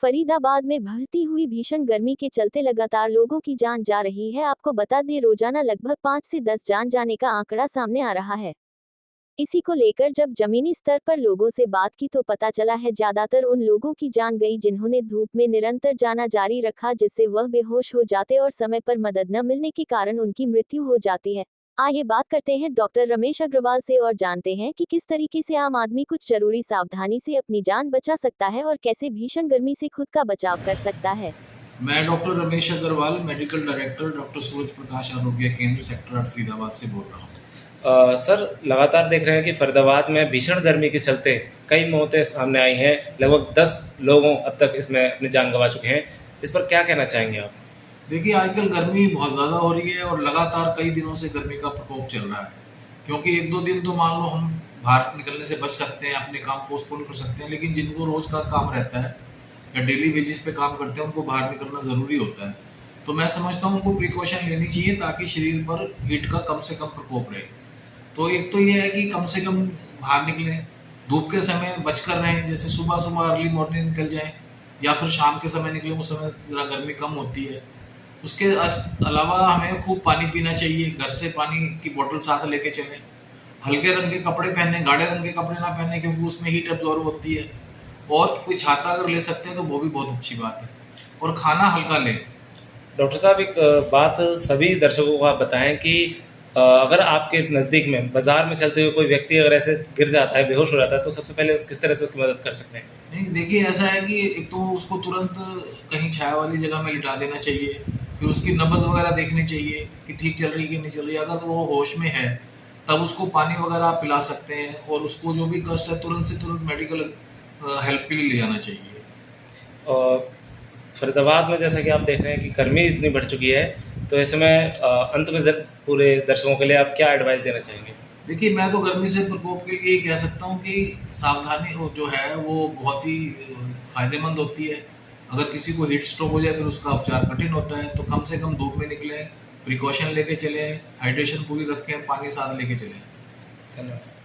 फरीदाबाद में बढ़ती हुई भीषण गर्मी के चलते लगातार लोगों की जान जा रही है। आपको बता दें, रोजाना लगभग 5 से 10 जान जाने का आंकड़ा सामने आ रहा है। इसी को लेकर जब जमीनी स्तर पर लोगों से बात की तो पता चला है ज्यादातर उन लोगों की जान गई जिन्होंने धूप में निरंतर जाना जारी रखा, जिससे वह बेहोश हो जाते और समय पर मदद न मिलने के कारण उनकी मृत्यु हो जाती है। आइए बात करते हैं डॉक्टर रमेश अग्रवाल से और जानते हैं कि किस तरीके से आम आदमी कुछ जरूरी सावधानी से अपनी जान बचा सकता है और कैसे भीषण गर्मी से खुद का बचाव कर सकता है। मैं doctor Ramesh Agrawal, medical director doctor Suraj Prakash Arogya Kendra sector 8 Faridabad से बोल रहा हूँ। सर, लगातार देख रहे हैं कि फरीदाबाद में भीषण गर्मी के चलते कई मौतें सामने आई हैं। लगभग 10 लोगों अब तक इसमें अपनी जान गंवा चुके हैं। इस पर क्या कहना चाहेंगे आप? देखिए, आजकल गर्मी बहुत ज़्यादा हो रही है और लगातार कई दिनों से गर्मी का प्रकोप चल रहा है। क्योंकि 1-2 दिन तो मान लो हम बाहर निकलने से बच सकते हैं, अपने काम पोस्टपोन कर सकते हैं, लेकिन जिनको रोज़ का काम रहता है या डेली वेजेस पे काम करते हैं, उनको बाहर निकलना ज़रूरी होता है। तो मैं समझता हूँ उनको प्रिकॉशन लेनी चाहिए ताकि शरीर पर हीट का कम से कम प्रकोप रहे। तो एक तो ये है कि कम से कम बाहर निकलें, धूप के समय बचकर रहें, जैसे सुबह अर्ली मॉर्निंग निकल जाएं या फिर शाम के समय निकलें, उस समय ज़रा गर्मी कम होती है। उसके अलावा हमें खूब पानी पीना चाहिए, घर से पानी की बोतल साथ लेके चलें। हल्के रंग के कपड़े पहने, गाढ़े रंग के कपड़े ना पहने क्योंकि उसमें हीट एब्जॉर्ब होती है। और कोई छाता अगर ले सकते हैं तो वो भी बहुत अच्छी बात है। और खाना हल्का लें। डॉक्टर साहब, एक बात सभी दर्शकों को आप बताएं कि अगर आपके नज़दीक में बाजार में चलते हुए कोई व्यक्ति अगर ऐसे गिर जाता है, बेहोश हो जाता है, तो सबसे पहले किस तरह से उसकी मदद कर सकते हैं? नहीं, देखिए, ऐसा है कि एक तो उसको तुरंत कहीं छाया वाली जगह में लिटा देना चाहिए। फिर उसकी नब्ज़ वगैरह देखनी चाहिए कि ठीक चल रही है कि नहीं चल रही है। अगर वो होश में है तब उसको पानी वगैरह आप पिला सकते हैं और उसको जो भी कष्ट है तुरंत से तुरंत मेडिकल हेल्प के लिए ले जाना चाहिए। और फरीदाबाद में जैसा कि आप देख रहे हैं कि गर्मी इतनी बढ़ चुकी है, तो ऐसे में अंत में पूरे दर्शकों के लिए आप क्या एडवाइस देना चाहेंगे? देखिए, मैं तो गर्मी से प्रकोप के लिए कह सकता हूँ कि सावधानी जो है वो बहुत ही फ़ायदेमंद होती है। अगर किसी को हीट स्ट्रोक हो जाए फिर उसका उपचार कठिन होता है, तो कम से कम धूप में निकलें, प्रिकॉशन लेके चलें, हाइड्रेशन पूरी रखें, पानी साथ लेके चलें। धन्यवाद।